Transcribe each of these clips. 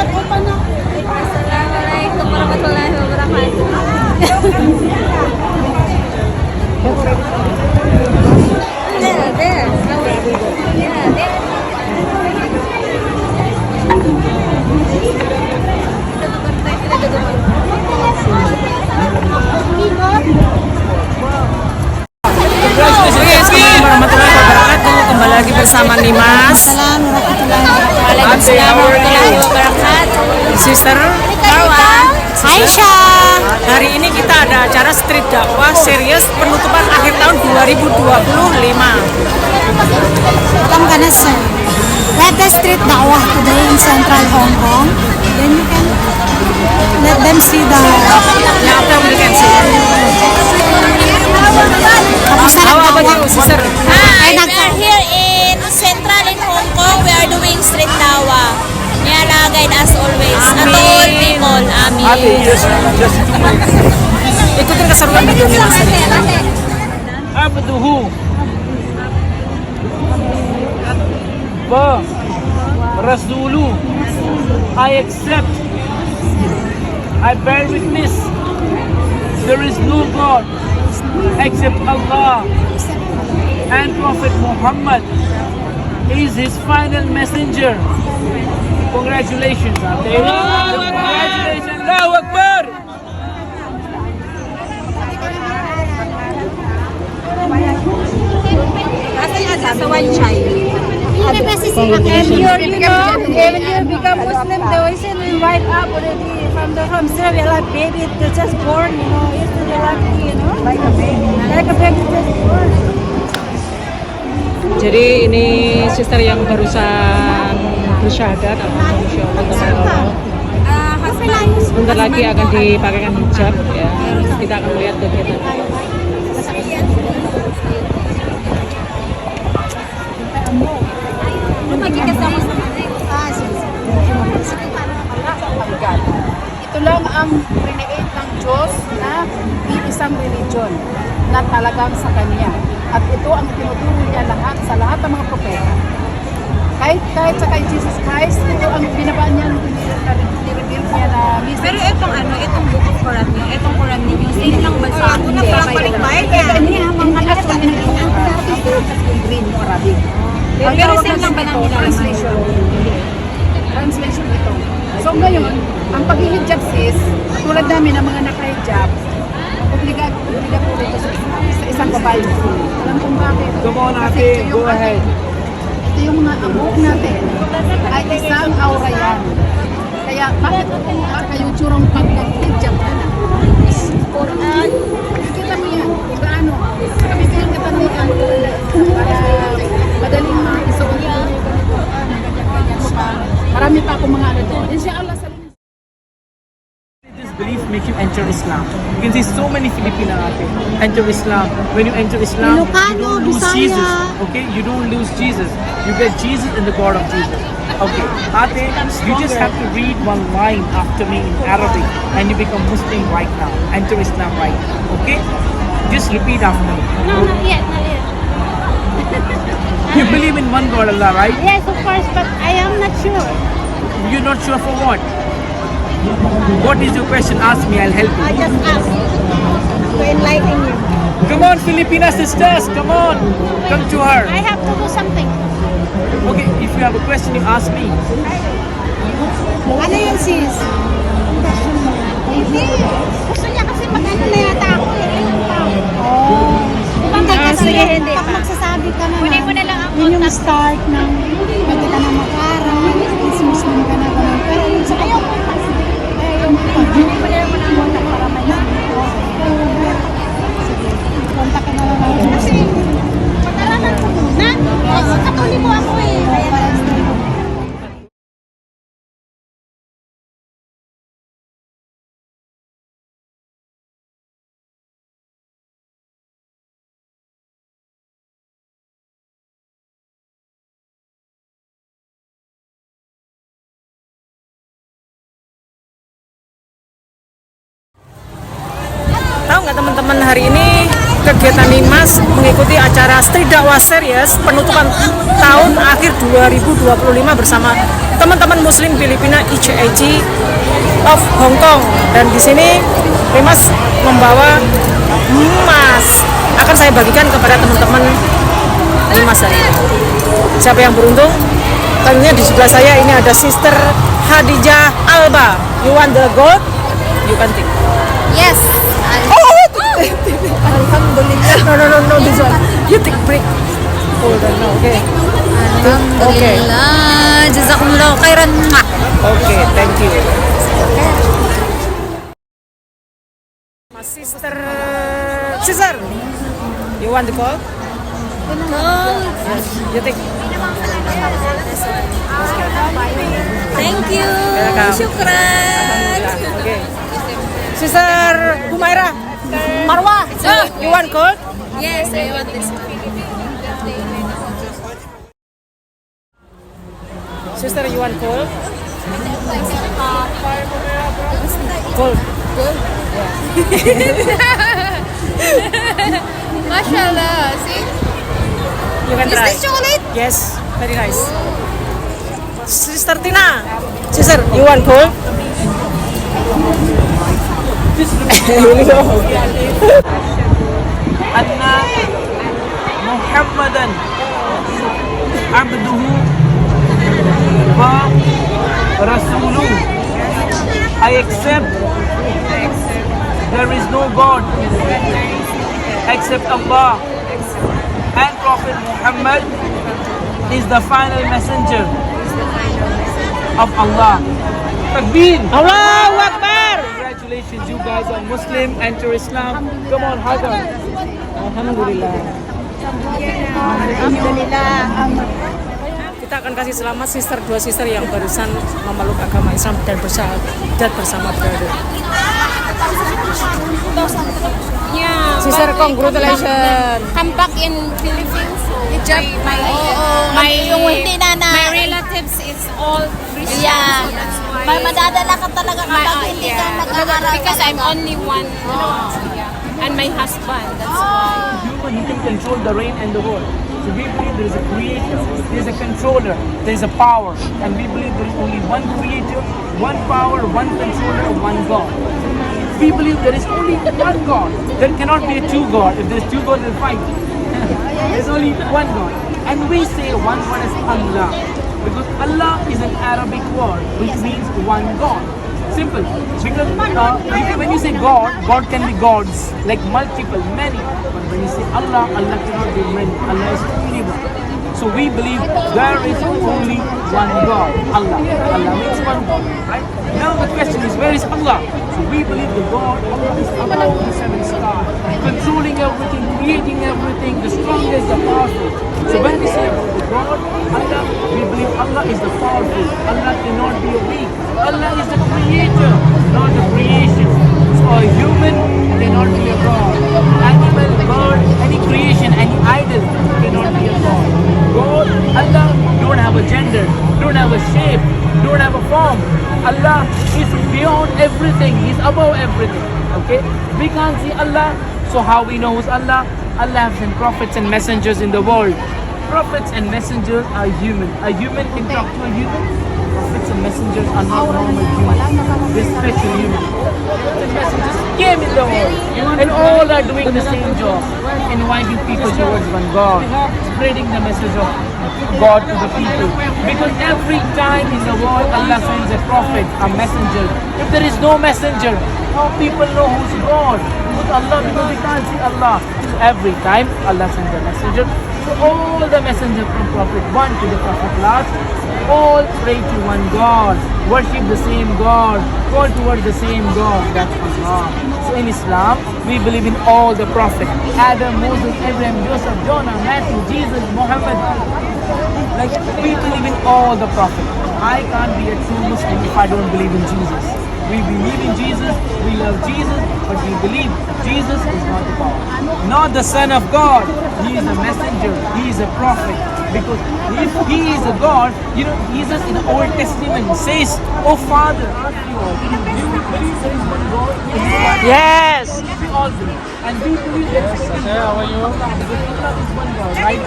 Assalamualaikum warahmatullahi wabarakatuh. There, there. Yeah, there. Assalamualaikum warahmatullahi wabarakatuh. Kembali lagi bersama Nimas. Waalaikumsalam warahmatullahi wabarakatuh. Sister Marwa. Aisyah. Hari ini kita ada acara street dakwah serius penutupan akhir tahun 2025. I'm gonna say, let the street dawah today in central Hong Kong. Then you can let them see the. Ya, apa yang mereka sih? How about you, sister? Hi, we are here in Central in Hong Kong. We are doing street dawa. May Allah guide us always. At all people. Amin. Ikutin keseruan video Nimas. Abduhu wa Rasulu. I accept, I bear witness, there is no God except Allah, and Prophet Muhammad is his final messenger. Congratulations, Ate. Congratulations, Allahu Akbar. And when you become Muslim, the Western will wipe up already from Syria, like baby that's just born, it's really lucky, like a baby just born. Jadi ini sister yang barusan bersyahadat alhamdulillah. Sebentar lagi akan dipakaikan hijab ya. Kita akan melihat kegiatan. Ito lang ang create ng Diyos na isang religion na talagang sa Kanya. At ito ang tinuturo niya lahat sa lahat ng mga propeta. Kahit sa kay Jesus Christ, ito ang binabaan niya, nireveal niya na mission. Pero itong book of Quran niyo, itong Quran niyo, same lang ba sa atin? Hindi, balik-balik Kaya mga actually green o Arabic. Pero same lang ba ng translation? Translation ito. So ngayon, ang paghihijab sis, tulad namin ng mga naka-hijab, obligatory ito sa isang babae. Alam kung bakit? Come on, Kasi Ate, go ahead. Ito yung mga amok natin ay isang aura yan. Kaya bakit kung kayo tsurong pag nag-hijab ka na? Quran, kita mo yan. Paano? Kami kayong katanungan para madaling maisuot yung Quran. Marami pa akong mga ano doon. Inshallah sa This belief makes you enter Islam. You can see so many Filipino enter Islam. When you enter Islam, you don't lose Bisaya. Jesus. Okay, you don't lose Jesus. You get Jesus and the God of Jesus. Okay, Ate, you just have to read one line after me in Arabic, and you become Muslim right now. Enter Islam right now. Okay, just repeat after me. No, not yet, not yet. You believe in one God, Allah, right? Yes, of course, but I am not sure. You're not sure for what? What is your question? Ask me, I'll help you. I just asked to enlighten you. Come on, Filipina sisters, come on. Come to her. I have to do something. Okay, if you have a question, you ask me. Ano yun, sis? Hindi. Gusto niya kasi mag-ano na yata ako eh. Oh. Hindi kasi sige, hindi pag pa. magsasabi ka na Kunin mo na lang ang yun yung start ng pwede ka na mag-aral, is Muslim ka na gano'n. Pero yun sa ayaw ko kasi. Kaya yung kunin mo na lang ang contact para may sige, contact ka na lang ako. Kasi pag-aralan ko muna. Katuli mo ako eh. Tahu nggak teman-teman, hari ini kegiatan Nimas mengikuti acara Street Dakwah Series penutupan tahun akhir 2025 bersama teman-teman Muslim Filipina ICAG of Hong Kong. Dan di sini Nimas membawa emas akan saya bagikan kepada teman-teman Nimas hari ini. Siapa yang beruntung? Tentunya di sebelah saya ini ada Sister Hadijah Alba. You want the gold? You can take. Yes. Alhamdulillah. No, this one. You take break. Hold on, okay. Alhamdulillah. Jazakumullah khairan. Okay, thank you. Sister, you want the gold? Yes, you take. Thank you. Welcome. Syukran. Okay. Sister Humaira, Marwa, you want gold? Yes, I want this. Sister, you want gold? Gold. Mashallah. See? You can Is try. this chocolate? Yes, very nice. Sister Tina, sister, you want gold? Anna Muhammadan abduhu wa rasuluh. I accept there is no God except Allah, and Prophet Muhammad is the final messenger of Allah. Takbir! Allahu Akbar! Congratulations, you guys are Muslim, enter Islam. Come on, hug her. Alhamdulillah. Kita akan kasih selamat dua sister yang barusan memeluk agama Islam dan bersahadat bersama brother. Yeah. Sister, congratulations. Come back in Philippines. Hijab. My relatives is all Christian. Yeah. So that's why. Madadala ka talaga kapag hindi ka nag-aaral. Because I'm only one. Yeah. And my husband. That's why. Human who can control the rain and the world. So we believe there is a creator, there is a controller, there is a power, and we believe there is only one creator, one power, one controller, one God. We believe there is only one God. There cannot be a two God. If there's two gods, they'll fight. There's only one God. And we say one God is Allah. Because Allah is an Arabic word which means one God. Simple. Because when you say God, God can be gods, like multiple, many. But when you say Allah, Allah cannot be many. Allah is only one. So we believe there is only one God, Allah. Allah means one God, right? Now the question is, where is Allah? So we believe the God, Allah is above the seven stars, controlling everything, creating everything, the strongest, the powerful. So when we say about the God, Allah, we believe Allah is the powerful. Allah cannot be weak. Allah is the creator, not the creation. So a human cannot be a God. Animal, bird, any creation, any idol cannot be a God. God, Allah don't have a gender, don't have a shape, don't have a form. Allah is beyond everything. He's above everything. Okay? We can't see Allah. So how we know who's Allah? Allah has sent prophets and messengers in the world. Prophets and messengers are human. A human can talk to a human. Prophets and messengers are not normal humans. They're special humans. Prophets and messengers came in the world, and all are doing the same job, inviting people towards one God, spreading the message of God to the people. Because every time in the world Allah sends a prophet, a messenger. If there is no messenger, how people know who's God? Who's Allah? Because we can't see Allah. So every time Allah sends a messenger. So all the messengers from Prophet 1 to the Prophet last, all pray to one God, worship the same God, call towards the same God. That's Allah. So in Islam, we believe in all the prophets. Adam, Moses, Abraham, Joseph, Jonah, Matthew, Jesus, Muhammad. Like, we believe in all the prophets. I can't be a true Muslim if I don't believe in Jesus. We believe in Jesus, we love Jesus, but we believe Jesus is not the God, not the Son of God. He is a messenger, He is a prophet. Because if he is a God, you know, Jesus in the Old Testament says, "Oh Father, do you believe there is one God?" Yes. We all do. And we believe there is Allah, because Allah is one God, right?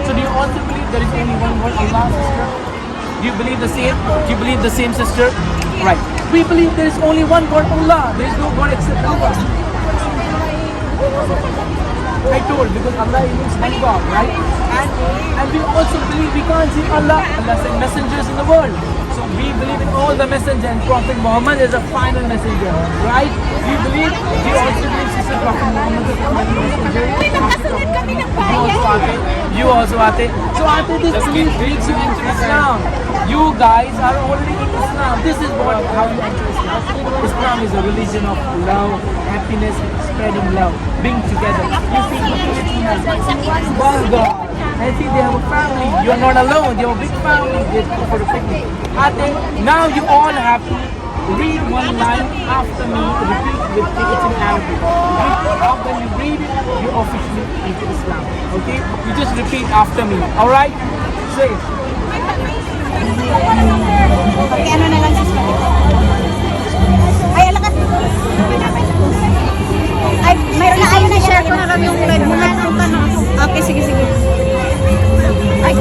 So do you also believe there is only one God, Allah, sister? Do you believe the same? Do you believe the same, sister? Right. We believe there is only one God, Allah. There is no God except Allah. I told, because Allah is one God, right? And we also believe we can't see Allah. Allah sent messengers in the world. So we believe in all the messengers, and Prophet Muhammad is a final messenger, right? We believe, we also believe Sister Prophet Muhammad is a final messenger. You also Ate. So Ate, this belief leads you into Islam. You guys are already in Islam. This is how you enter Islam. Islam is a religion of love, happiness, spreading love, being together. You see the Filipinas, one God. And see, they have a family. You're not alone. They have a big family. They go for a picnic. Ate, now you all have to read one line after me. Repeat with it's in Arabic. When you read it, you officially into Islam. Okay? You just repeat after me. All right? Say it. Okay, ano na lang sister? Ay, alakas. Ay, mayroon na ayun na share ko na lang yung live mo. Okay, sige, sige. Ay.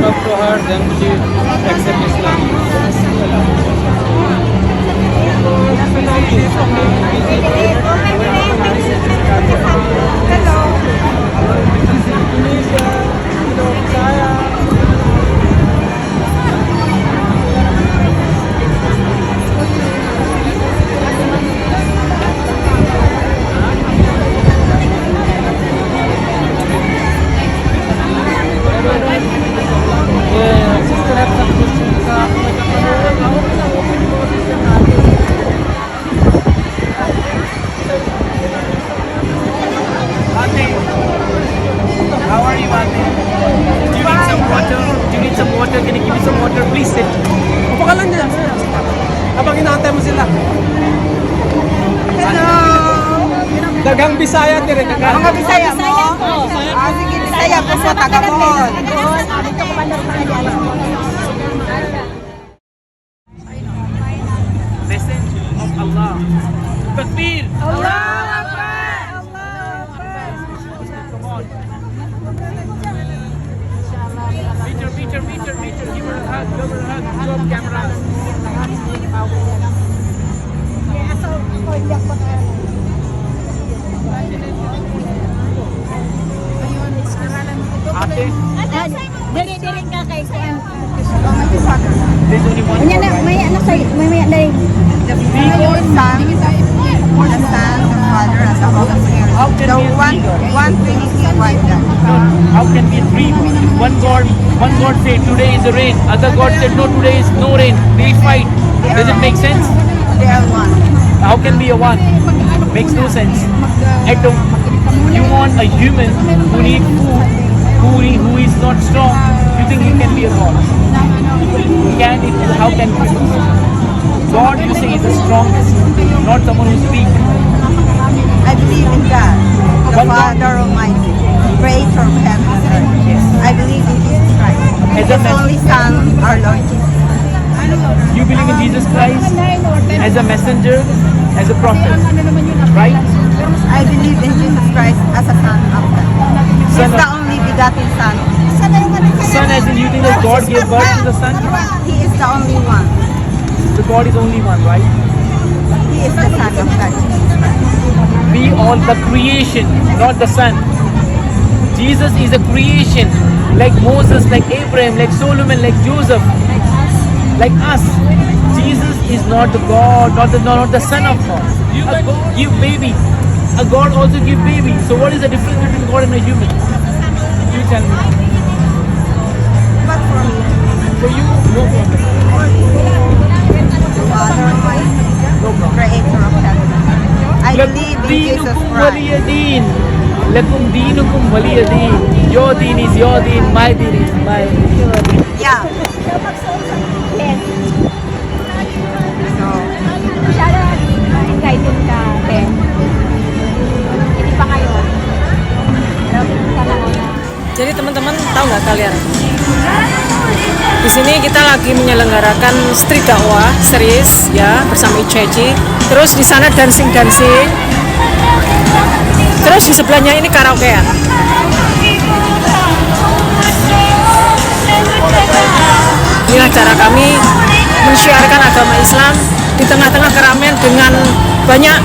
Talk to her, then she accept Islam. Ate, how are you, Ate? Do you need some water? Do you need some water? Can you give me some water? Please sit. Upo ka lang dyan. Habang inaantay mo sila. Hello! Dagang Bisaya dire, dagang. Mga Bisaya mo? Ah, sige, Bisaya po sa Tagamon. Messenger of Allah. Takbir! Allah! Come on. Meter. Give her a hug. Stop camera. Ate, Diri ka kay Kuan. there's only one Unya God, na, right? may anak sa'yo, may dari. The Son, the Father, and the Holy Spirit. How can The we one, three God? one Trinity, one God. How can we three God? One God say today is a rain. Other God said no, today is no rain. They fight. Does it make sense? They are one. How can be a one? Makes no sense. You want a human who needs food, who is not strong. You think he can be a God? How can he? God, you say, is the strongest, not someone who speaks. I believe in God, the One God. Father Almighty, creator of heaven and earth. I believe in Jesus Christ, As a His man- only Son, our Lord Jesus. You believe in Jesus Christ as a messenger, as a prophet, right? I believe in Jesus Christ as a Son of God. He's Son of- the only begotten Son. Son, as in you think that God gave birth to the Son? He is the only one. The God is only one, right? He is the Son of God, Jesus Christ. We all the creation, not the Son. Jesus is a creation, like Moses, like Abraham, like Solomon, like Joseph, like us. Jesus is not the God, not the Son of God. You baby. a God also give baby. So what is the difference between God and a human? You tell me. But for me, For you, no problem. to honor my creator of heaven. I believe in Jesus Dinukum Christ. waliyadin. Lakum dinukum waliyadin. Your deen is your deen, my deen is my deen. Yeah. So, Masyado excited ka, Ben. Hindi pa ngayon. Pero sana ko na. Jadi teman-teman tahu nggak kalian? Di sini kita lagi menyelenggarakan street dakwah series ya bersama ICC. Terus di sana dancing. Terus di sebelahnya ini karaokean. Inilah cara kami mensyiarkan agama Islam di tengah-tengah keramaian dengan banyak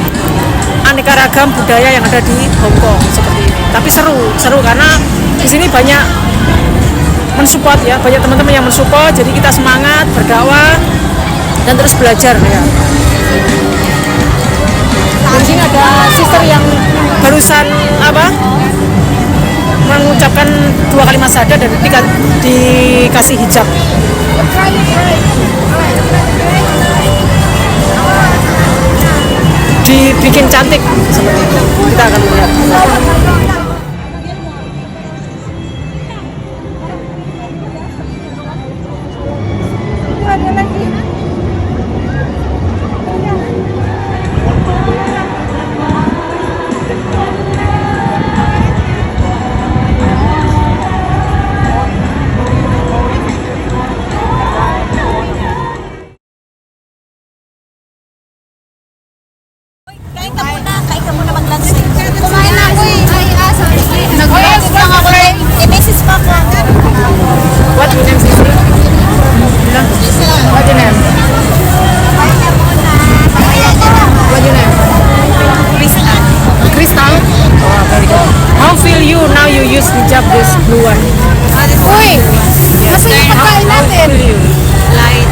aneka ragam budaya yang ada di Hong Kong seperti ini. Tapi seru karena di sini banyak mensupport ya, banyak teman-teman yang mensupport. Jadi kita semangat berdakwah dan terus belajar ya. Di sini ada sister yang barusan mengucapkan 2 kalimat syahadat dan dikasih hijab. Dibikin cantik seperti itu. Kita akan melihat. kain ka muna mag-lunch. Kumain na ako eh. Sorry. Nag-lunch lang ako eh. I-message pa ako. What your name, sister? What your name? Kain ka muna. Kaya ka na. What your name? Crystal. Crystal? Oh, very good. How feel you now you use hijab this blue one? Uy! Nasa yung pagkain natin. How feel you? Light.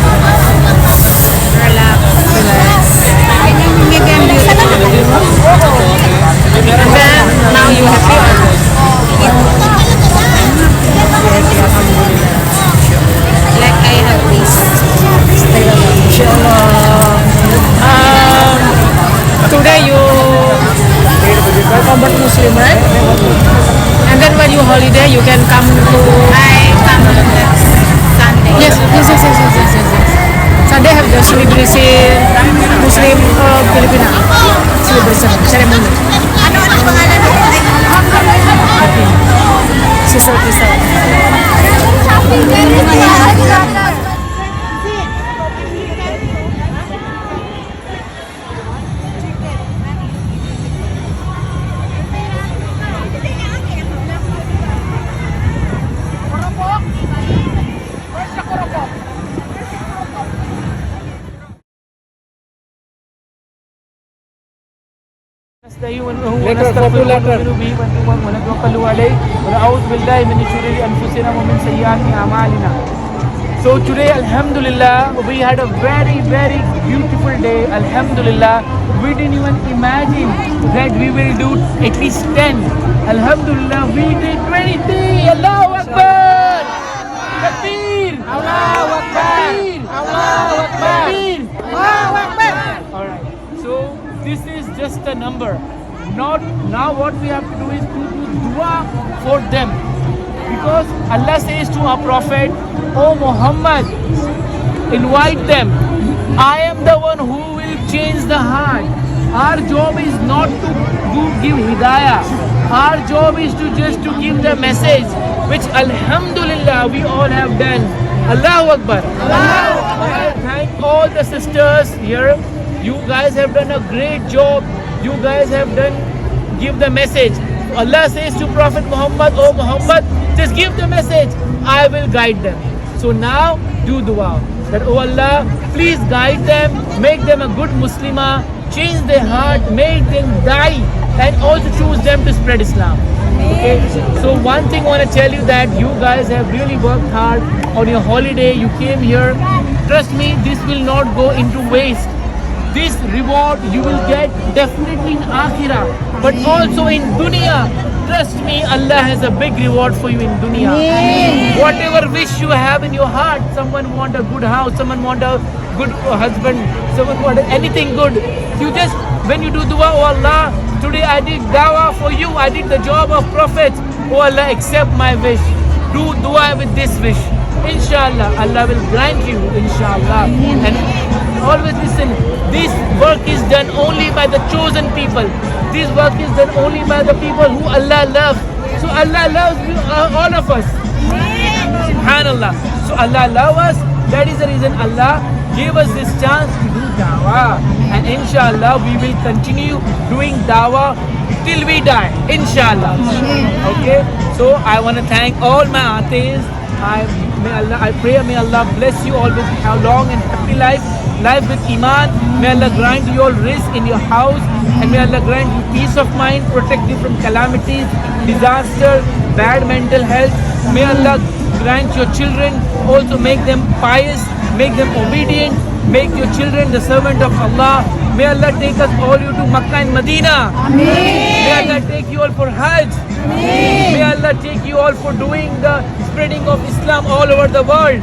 Relax. Maybe I'm beautiful. And then now you happy or not? Like I have this. Inshallah. Today you convert Muslim, right? And then when you holiday, you can come to. I come on next Sunday. Yes. Sunday have the celebration Muslim Filipina celebration ceremony. Ano pangalan mo? Okay. Sister Crystal. So today, Alhamdulillah, we had a very, very beautiful day. Alhamdulillah, we didn't even imagine that we will do at least 10. Alhamdulillah, we did 23. Allahu Akbar! Takbir! Allahu Akbar! Allahu Akbar! Allahu Akbar! Alright, so this is just a number. Not now what we have to do is to do dua for them. Because Allah says to our Prophet, O Muhammad, invite them. I am the one who will change the heart. Our job is not to give hidayah. Our job is to just to give the message, which Alhamdulillah we all have done. Allahu Akbar. I thank all the sisters here. You guys have done a great job. You guys have give the message. Allah says to Prophet Muhammad, O Muhammad, just give the message. I will guide them. So now do dua that, oh Allah, please guide them, make them a good Muslimah, change their heart, make them die, and also choose them to spread Islam. Okay. So one thing I want to tell you that you guys have really worked hard on your holiday. You came here. Trust me, this will not go into waste. this reward you will get definitely in Akhirah, but also in Dunya. Trust me, Allah has a big reward for you in dunya. Whatever wish you have in your heart, someone want a good house, someone want a good husband, someone want anything good. You just, when you do dua, oh Allah, today I did dawah for you, I did the job of Prophet. Oh Allah, accept my wish. Do dua with this wish. Inshallah, Allah will grant you, inshallah. And always listen, this work is done only by the chosen people. This work is done only by the people who Allah loves. So Allah loves you, all of us. Subhanallah. So Allah loves us. That is the reason Allah gave us this chance to do dawah. And inshallah, we will continue doing dawah till we die. Inshallah. Okay. So I want to thank all my aunties. I pray may Allah bless you all with a long and happy life with Iman. May Allah grant you all rizq in your house, and may Allah grant you peace of mind, protect you from calamities, disaster, bad mental health. May Allah grant your children, also make them pious, make them obedient, make your children the servant of Allah. May Allah take us all you to Makkah and Medina. May Allah take you all for Hajj. May Allah take you all for doing the spreading of Islam all over the world.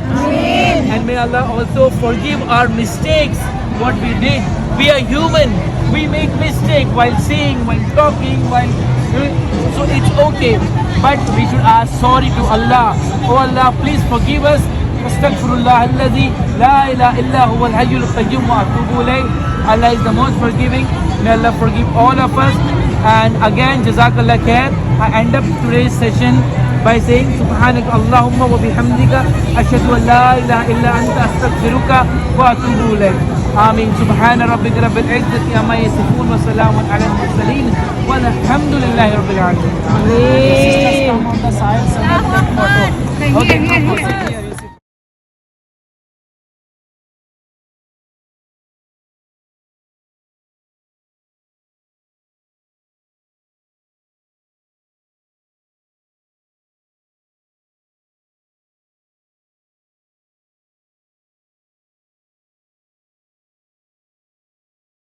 And may Allah also forgive our mistakes, what we did. We are human. We make mistake while saying, while talking, while doing. So it's okay. But we should ask sorry to Allah. Oh Allah, please forgive us. Astaghfirullah alladhi la ilaha illa huwa al-hayyul qayyum wa atubu ilayh. Allah is the most forgiving. May Allah forgive all of us. And again, Jazakallah khair. I end up today's session by saying Subhanaka Allahumma wa bihamdika ashhadu an la ilaha illa anta astaghfiruka wa atubu ilayk. Ameen. Subhana rabbika rabbil izzati amma yasifun wa salamun ala al-mursaleen walhamdulillahi rabbil alamin. Sisters come on the side, so that photo. Okay, come on.